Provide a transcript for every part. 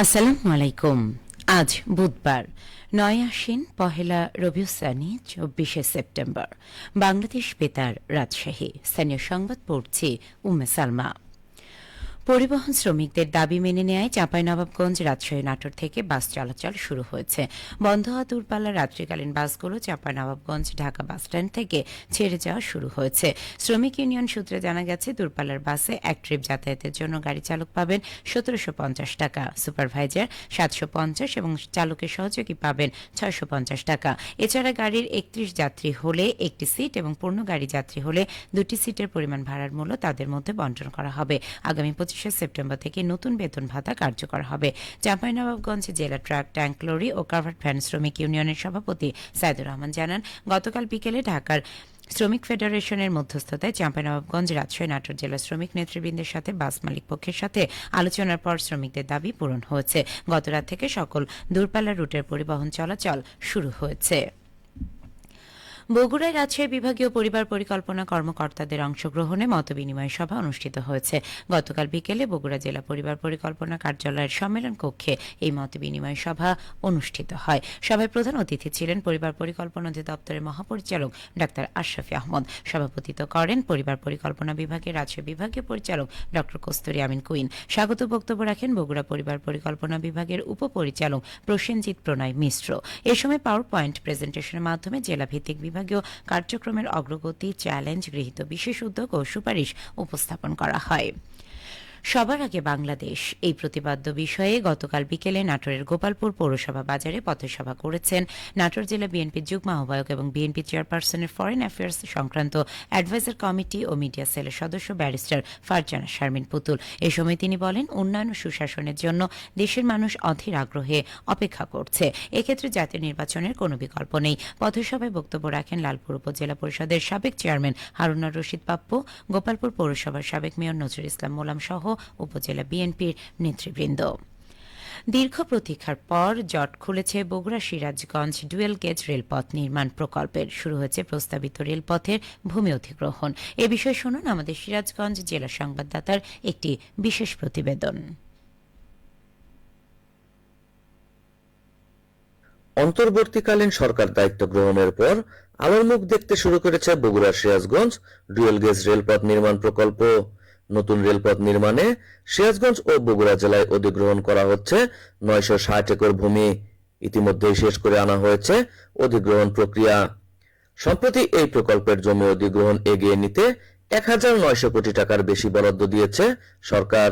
আসসালামু আলাইকুম। আজ বুধবার ৯ আশ্বিন পহেলা রবিউসানি ২৪শে সেপ্টেম্বর। বাংলাদেশ বেতার রাজশাহী। স্থানীয় সংবাদ পড়ছি উম্মে সালমা। পরিবহন শ্রমিকদের দাবি মেনে নেয় চাঁপাইনবাবগঞ্জ রাজশাহী নাটোর থেকে বাস চলাচল শুরু হয়েছে। বন্ধ হওয়া দূরপাল্লার রাত্রিকালীন বাসগুলো চাঁপাইনবাবগঞ্জ ঢাকা বাসস্ট্যান্ড থেকে ছেড়ে যাওয়া শুরু হয়েছে। শ্রমিক ইউনিয়ন সূত্রে জানা গেছে, দূরপাল্লার বাসে এক ট্রিপ যাতায়াতের জন্য গাড়ি চালক পাবেন ১৭৫০ টাকা, সুপারভাইজার ৭৫০ এবং চালকের সহযোগী পাবেন ৬৫০ টাকা। এছাড়া গাড়ির ৩১ যাত্রী হলে একটি সিট এবং পূর্ণ গাড়ি যাত্রী হলে দুটি সিটের পরিমাণ ভাড়ার মূল্য তাদের মধ্যে বণ্টন করা হবে। আগামী ২৫শে সেপ্টেম্বর থেকে নতুন বেতন ভাতা কার্যকর হবে। চাঁপাইনবাবগঞ্জ জেলা ট্রাক, ট্যাঙ্ক, লরি ও কাভার্ড ভ্যান শ্রমিক ইউনিয়নের সভাপতি সাইদুর রহমান জানান, গতকাল বিকেলে ঢাকার শ্রমিক ফেডারেশনের মধ্যস্থতায় চাঁপাইনবাবগঞ্জ রাজশাহী নাটোর জেলা শ্রমিক নেতৃবৃন্দের সাথে বাস মালিক পক্ষের সাথে আলোচনার পর শ্রমিকদের দাবি পূরণ হয়েছে। গতরাত থেকে সকল দূরপাল্লার রুটের পরিবহন চলাচল শুরু হয়েছে। বগুড়ায় রাজশাহী বিভাগীয় পরিবার পরিকল্পনা কর্মকর্তাদের অংশগ্রহণে মতবিনিময় সভা অনুষ্ঠিত হয়েছে। গতকাল বিকেলে বগুড়া জেলা পরিবার পরিকল্পনা কার্যালয়ের সম্মেলন কক্ষে এই মতবিনিময় সভা অনুষ্ঠিত হয়। সভায় প্রধান অতিথি ছিলেন পরিবার পরিকল্পনা অধিদপ্তরের মহাপরিচালক ডাক্তার আশরাফি আহমদ। সভাপতিত্ব করেন পরিবার পরিকল্পনা বিভাগের রাজশাহী বিভাগীয় পরিচালক ডক্টর কস্তুরী আমিন কুইন। স্বাগত বক্তব্য রাখেন বগুড়া পরিবার পরিকল্পনা বিভাগের উপপরিচালক প্রসেনজিৎ প্রণয় মিশ্র। এ সময় পাওয়ার পয়েন্ট প্রেজেন্টেশনের মাধ্যমে জেলাভিত্তিক বিভাগীয় কার্যক্রমের অগ্রগতি, চ্যালেঞ্জ, গৃহীত বিশেষ উদ্যোগ ও সুপারিশ উপস্থাপন করা হয়। সবার আগে বাংলাদেশ এই প্রতিপাদ্য বিষয়ে গতকাল বিকেলে নাটোরের গোপালপুর পৌরসভা বাজারে পথসভা করেছেন নাটোর জেলা বিএনপির যুগ্ম আহ্বায়ক এবং বিএনপি চেয়ারপারসনের ফরেন অ্যাফেয়ার্স সংক্রান্ত অ্যাডভাইজার কমিটি ও মিডিয়া সেলের সদস্য ব্যারিস্টার ফারজানা শারমিন পুতুল। এ সময় তিনি বলেন, উন্নয়ন ও সুশাসনের জন্য দেশের মানুষ অধীর আগ্রহে অপেক্ষা করছে। এক্ষেত্রে জাতীয় নির্বাচনের কোনো বিকল্প নেই। পথসভায় বক্তব্য রাখেন লালপুর উপজেলা পরিষদের সাবেক চেয়ারম্যান হারুনার রশিদ পাপ্পু, গোপালপুর পৌরসভার সাবেক মেয়র নজরুল ইসলাম মোলাম সহ উপজেলা বিএনপির নেতৃবৃন্দ। দীর্ঘ প্রতীক্ষার পর জট খুলেছে বগুড়া সিরাজগঞ্জ ডুয়েল গেজ রেলপথ নির্মাণ প্রকল্পের। শুরু হয়েছে প্রস্তাবিত রেলপথের ভূমি অধিগ্রহণ। এ বিষয়ে শুনুন আমাদের সিরাজগঞ্জ জেলা সংবাদদাতার একটি বিশেষ প্রতিবেদন। অন্তর্বর্তীকালীন সরকার দায়িত্ব গ্রহণের পর আলোর মুখ দেখতে শুরু করেছে বগুড়ার সিরাজগঞ্জ ডুয়েল গেজ রেলপথ নির্মাণ প্রকল্প। নতুন রেলপথ নির্মাণে সিরাজগঞ্জ ও বগুড়া জেলায় অধিগ্রহণ করা হচ্ছে ৯৬০ একর ভূমি। ইতিমধ্যেই শেষ করে আনা হয়েছে অধিগ্রহণ প্রক্রিয়া। সম্প্রতি এই প্রকল্পের জমি অধিগ্রহণ এগিয়ে নিতে ১,৯০০ কোটি টাকার বেশি বরাদ্দ দিয়েছে সরকার।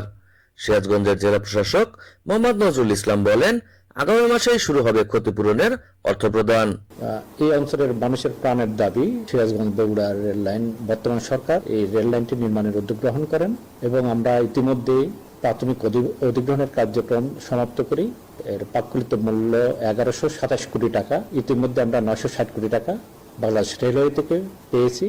সিরাজগঞ্জের জেলা প্রশাসক মোহাম্মদ নজরুল ইসলাম বলেন, আগামী মাসেই শুরু হবে ক্ষতিপূরণের অর্থ প্রদান। এই অঞ্চলের মানুষের প্রাণের দাবি সিরাজগঞ্জ বগুড়া রেল লাইন। বর্তমান সরকার এই রেল লাইনটি নির্মাণের উদ্যোগ গ্রহণ করেন এবং আমরা ইতিমধ্যে প্রাথমিক অধিগ্রহণের কার্যক্রম সমাপ্ত করি। এর প্রাক্কলিত মূল্য ১১২৭ কোটি টাকা। ইতিমধ্যে আমরা ৯৬০ কোটি টাকা বাংলাদেশ রেলওয়ে থেকে পেয়েছি।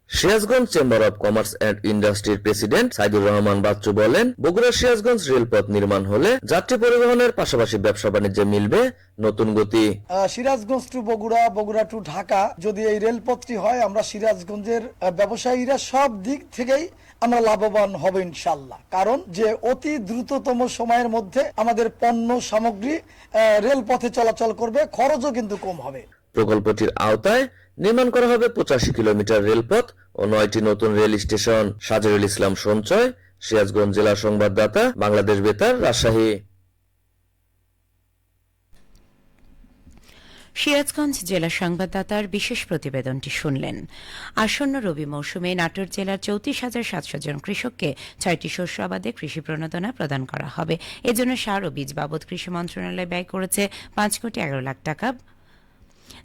Sirajganj chamber of commerce and ইন্ডাস্ট্রির প্রেসিডেন্ট সাইদুর রহমান বাচ্চু বলেন, বগুড়া সিরাজগঞ্জ রেলপথ নির্মাণ হলে যাত্রী পরিবহনের পাশাপাশি ব্যবসা বাণিজ্যে মিলবে নতুন গতি। সিরাজগঞ্জ টু বগুড়া, বগুড়া টু ঢাকা যদি এই রেলপথটি হয়, আমরা সিরাজগঞ্জের ব্যবসায়ীরা সব দিক থেকেই আমরা লাভবান হব ইনশাল্লাহ। কারণ যে অতি দ্রুততম সময়ের মধ্যে আমাদের পণ্য সামগ্রী রেলপথে চলাচল করবে, খরচও কিন্তু কম হবে। প্রকল্পটির আওতায় নির্মাণ করা হবে ৮৫ কিলোমিটার রেলপথ ও ৯টি নতুন রেল স্টেশন। সাজরুল ইসলাম সঞ্চয়, সিরাজগঞ্জ জেলা সংবাদদাতা, বাংলাদেশ বেতার, রাজশাহী। সিরাজগঞ্জ জেলা সংবাদদাতার বিশেষ প্রতিবেদনটি শুনলেন। আসন্ন রবি মৌসুমে নাটোর জেলার ৩৪,৭০০ জন কৃষককে ৬টি শস্য আবাদে কৃষি প্রণোদনা প্রদান করা হবে। এজন্য সার ও বীজ বাবদ কৃষি মন্ত্রণালয় ব্যয় করেছে ৫,১১,০০,০০০ টাকা।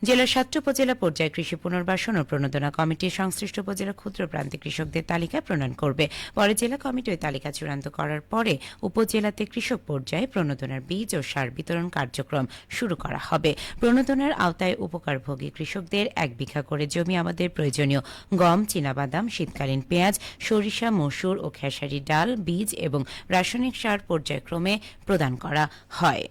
জেলার ৭টি উপজেলা পর্যায়ে কৃষি পুনর্বাসন ও প্রণোদনা কমিটি সংশ্লিষ্ট উপজেলা ক্ষুদ্র প্রান্তিক কৃষকদের তালিকা প্রণয়ন করবে। পরে জেলা কমিটি ওই তালিকা চূড়ান্ত করার পরে উপজেলাতে কৃষক পর্যায়ে প্রণোদনার বীজ ও সার বিতরণ কার্যক্রম শুরু করা হবে। প্রণোদনার আওতায় উপকারভোগী কৃষকদের ১ বিঘা করে জমি আমাদের প্রয়োজনীয় গম, চীনাবাদাম, শীতকালীন পেঁয়াজ, সরিষা, মসুর ও খেসারি ডাল, বীজ এবং রাসায়নিক সার পর্যায়ক্রমে প্রদান করা হয়।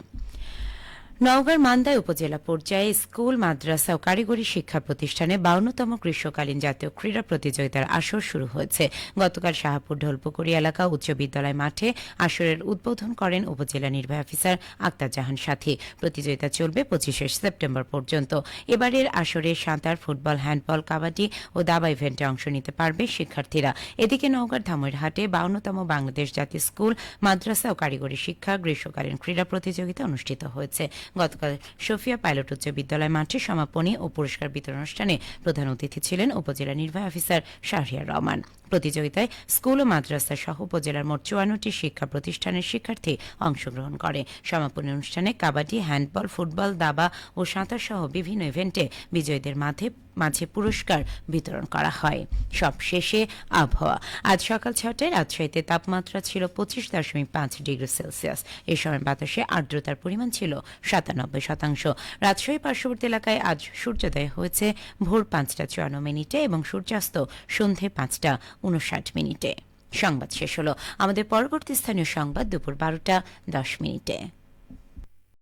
নওগাঁর মান্দায় উপজেলা পর্যায়ে স্কুল, মাদ্রাসা ও কারিগরি শিক্ষা প্রতিষ্ঠানে 52তম গ্রীষ্মকালীন জাতীয় ক্রীড়া প্রতিযোগিতার আসর শুরু হয়েছে। গতকাল শাহপুর ঢোলপুকুরি এলাকা উচ্চ বিদ্যালয় মাঠে আসরের উদ্বোধন করেন উপজেলা নির্বাহী অফিসার আক্তার জাহান সাথী। প্রতিযোগিতা চলবে 25শে সেপ্টেম্বর পর্যন্ত। এবারের আসরে সাঁতার, ফুটবল, হ্যান্ডবল, কাবাডি ও দাবা ইভেন্টে অংশ নিতে পারবে শিক্ষার্থীরা। এদিকে নওগাঁর ধামইরহাটে 52তম বাংলাদেশ জাতীয় স্কুল, মাদ্রাসা ও কারিগরি শিক্ষা গ্রীষ্মকালীন ক্রীড়া প্রতিযোগিতা অনুষ্ঠিত হয়েছে। গতকাল সোফিয়া পাইলট উচ্চ বিদ্যালয় মাঠে সমাপনী ও পুরস্কার বিতরণ অনুষ্ঠানে প্রধান অতিথি ছিলেন উপজেলা নির্বাহী অফিসার শাহরিয়ার রহমান। প্রতিযোগিতায় স্কুল ও মাদ্রাসা সহ উপজেলার মোট 54টি শিক্ষা প্রতিষ্ঠানের শিক্ষার্থী অংশগ্রহণ করে। সমাপনী অনুষ্ঠানে কাবাডি, হ্যান্ডবল, ফুটবল, দাবা ও সাঁতার সহ বিভিন্ন ইভেন্টে বিজয়ীদের মাঝে পুরস্কার বিতরণ করা হয়। সব শেষে আবহাওয়া। আজ সকাল 6টায় রাজশাহীতে তাপমাত্রা ছিল 25.5 ডিগ্রি সেলসিয়াস। এ সময় বাতাসে আর্দ্রতার পরিমাণ ছিল 97%। রাজশাহী পার্শ্ববর্তী এলাকায় আজ সূর্যোদয় হয়েছে ভোর 5:54 এবং সূর্যাস্ত সন্ধে 5:59। সংবাদ শেষ হলো। আমাদের পরবর্তী স্থানীয় সংবাদ দুপুর 12:10।